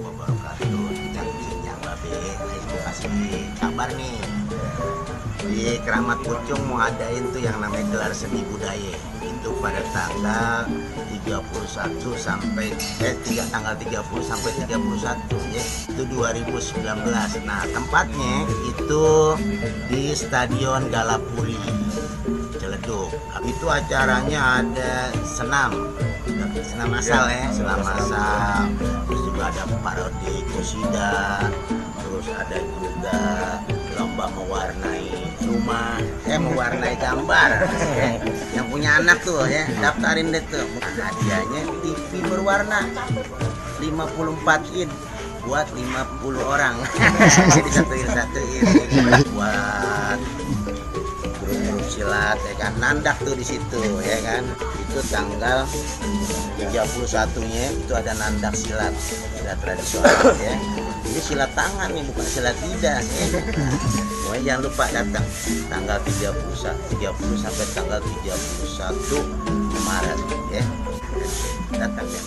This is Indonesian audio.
wabarakatuh. Yang babe mau kasih kabar nih. Di Keramat Pucung mau adain tuh yang namanya gelar seni budaya. Itu pada tanggal 31 sampai tanggal 30 sampai 31 ya. Itu 2019. Nah, tempatnya itu di Stadion Galapuri Ciledug. Itu acaranya ada senam asal ya, senam asal. Terus juga ada parodi kusida, terus ada juga lomba mewarnai rumah, mewarnai gambar. Yang punya anak tuh ya, daftarin deh tuh. Hadiahnya TV berwarna 54 in buat 50 orang. Jadi satuin buat grup silat ya kan, nandak tuh di situ ya kan. Itu tanggal 31-nya itu ada nandak silat tradisional ya. Ini silat tangan nih, bukan silat lidah ya. Pokoknya jangan lupa datang tanggal 30 sampai tanggal 31 Maret ya. Datang ya.